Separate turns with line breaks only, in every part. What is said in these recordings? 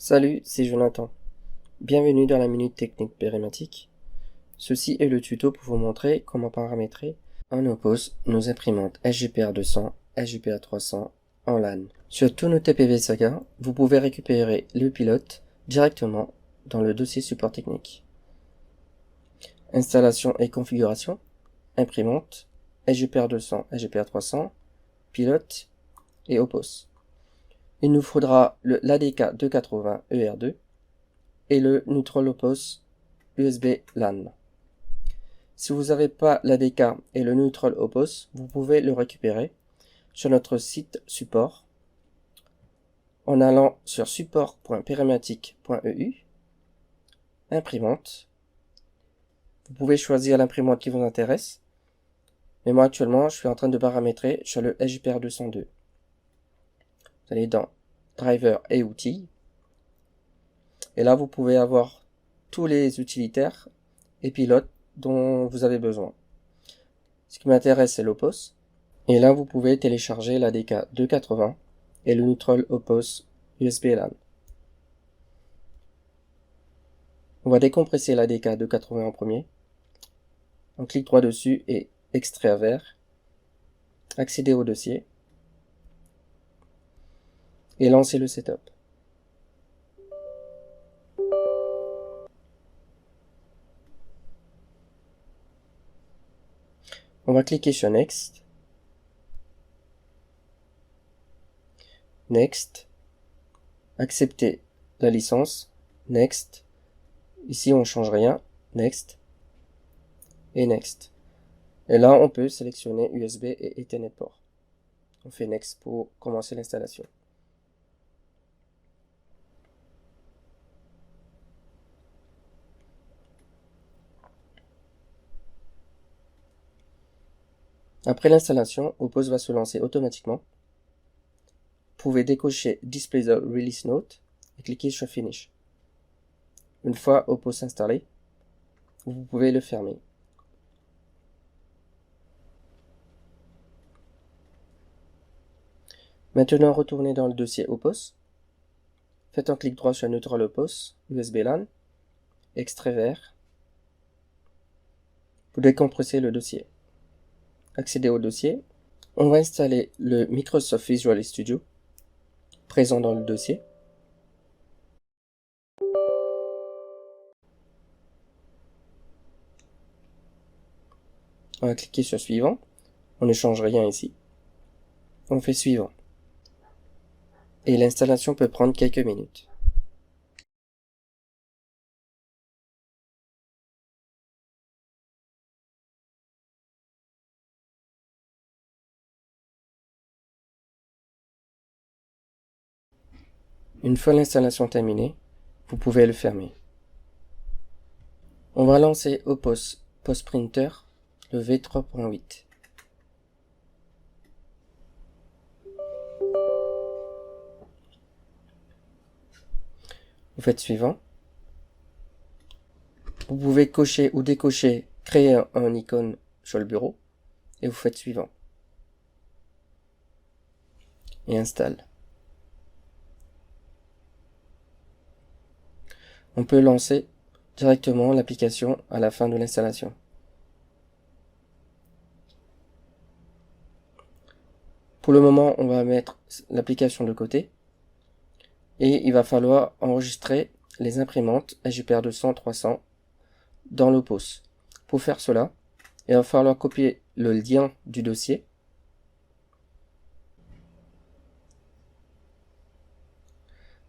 Salut, c'est Jonathan. Bienvenue dans la Minute Technique Pérématique. Ceci est le tuto pour vous montrer comment paramétrer en Opos nos imprimantes SGPR 200, SGPR 300 en LAN. Sur tous nos TPV Saga, vous pouvez récupérer le pilote directement dans le dossier support technique. Installation et configuration, imprimante, SGPR 200, SGPR 300, pilote et Opos. Il nous faudra l'ADK 280 ER2 et le Neutral Opos USB LAN. Si vous n'avez pas l'ADK et le Neutral Opos, vous pouvez le récupérer sur notre site support en allant sur support.perematic.eu, imprimante. Vous pouvez choisir l'imprimante qui vous intéresse, mais moi actuellement je suis en train de paramétrer sur le SGPR 202. Vous allez dans Driver et outils, et là vous pouvez avoir tous les utilitaires et pilotes dont vous avez besoin. Ce qui m'intéresse, c'est l'Opos. Et là, vous pouvez télécharger l'ADK 280 et le Neutral Opos USB LAN. On va décompresser l'ADK 280 en premier. On clique droit dessus et extraire vers. Accéder au dossier. Et lancer le setup. On va cliquer sur Next. Next. Accepter la licence. Next. Ici, on ne change rien. Next. Et Next. Et là, on peut sélectionner USB et Ethernet port. On fait Next pour commencer l'installation. Après l'installation, Opos va se lancer automatiquement. Vous pouvez décocher Display the Release Note et cliquer sur Finish. Une fois Opos installé, vous pouvez le fermer. Maintenant, retournez dans le dossier Opos. Faites un clic droit sur Neutral Opos, USB LAN, extrait vers. Vous décompressez le dossier. Accédez au dossier. On va installer le Microsoft Visual Studio présent dans le dossier. On va cliquer sur Suivant. On ne change rien ici. On fait Suivant. Et l'installation peut prendre quelques minutes. Une fois l'installation terminée, vous pouvez le fermer. On va lancer Opos Post Printer, le V3.8. Vous faites suivant. Vous pouvez cocher ou décocher, créer un icône sur le bureau, et vous faites suivant. Et installe. On peut lancer directement l'application à la fin de l'installation. Pour le moment, on va mettre l'application de côté, et il va falloir enregistrer les imprimantes SGPR 200, 300 dans l'Opos. Pour faire cela, il va falloir copier le lien du dossier.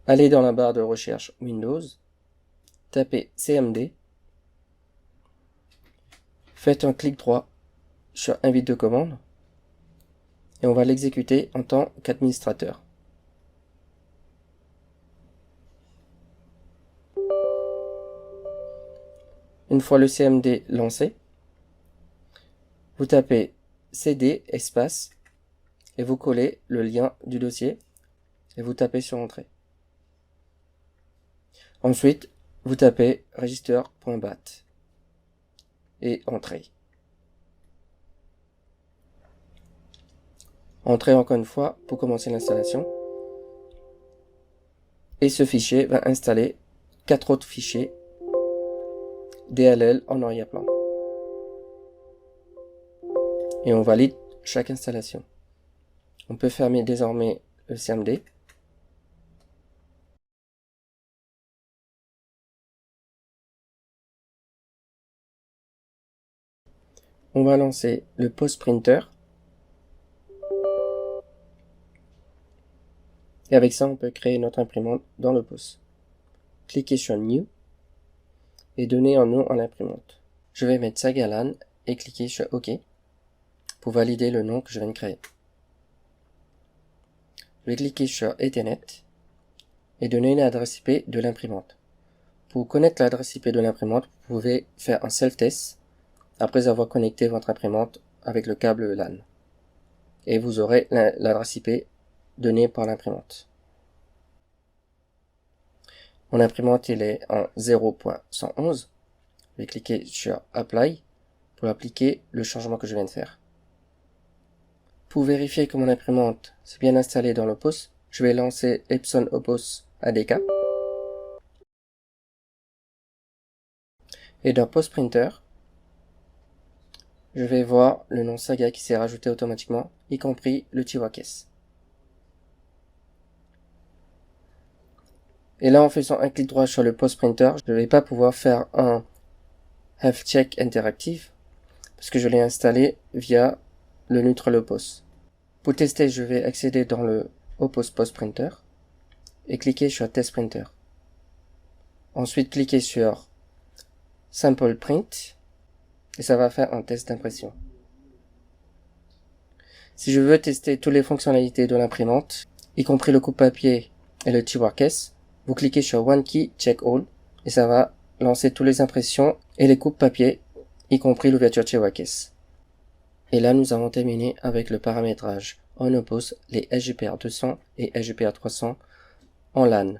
Allez dans la barre de recherche Windows, tapez CMD, faites un clic droit sur Invite de commande, et on va l'exécuter en tant qu'administrateur. Une fois le CMD lancé, vous tapez CD espace et vous collez le lien du dossier et vous tapez sur Entrée. Ensuite, vous tapez register.bat et Entrée. Entrée encore une fois pour commencer l'installation. Et ce fichier va installer 4 autres fichiers DLL en arrière-plan. Et on valide chaque installation. On peut fermer désormais le CMD. On va lancer le POS Printer. Et avec ça, on peut créer notre imprimante dans le POS. Cliquez sur New et donnez un nom à l'imprimante. Je vais mettre Sagalan et cliquer sur OK pour valider le nom que je viens de créer. Je vais cliquer sur Ethernet et donner une adresse IP de l'imprimante. Pour connaître l'adresse IP de l'imprimante, vous pouvez faire un self-test après avoir connecté votre imprimante avec le câble LAN. Et vous aurez l'adresse IP donnée par l'imprimante. Mon imprimante il est en 0.111. Je vais cliquer sur Apply pour appliquer le changement que je viens de faire. Pour vérifier que mon imprimante s'est bien installée dans l'Opos, je vais lancer Epson Opos ADK. Et dans POS Printer, je vais voir le nom Saga qui s'est rajouté automatiquement, y compris le Tiwakes. Et là, en faisant un clic droit sur le POS Printer, je ne vais pas pouvoir faire un Health Check interactif parce que je l'ai installé via le Neutral Opos. Pour tester, je vais accéder dans le Opos POS Printer et cliquer sur Test Printer. Ensuite, cliquez sur Sample Print et ça va faire un test d'impression. Si je veux tester toutes les fonctionnalités de l'imprimante, y compris le coupe-papier et le Tiwakes, vous cliquez sur One Key Check All et ça va lancer toutes les impressions et les coupes-papier, y compris l'ouverture Tiwakes. Et là, nous avons terminé avec le paramétrage. On oppose les SGPR 200 et SGPR 300 en LAN.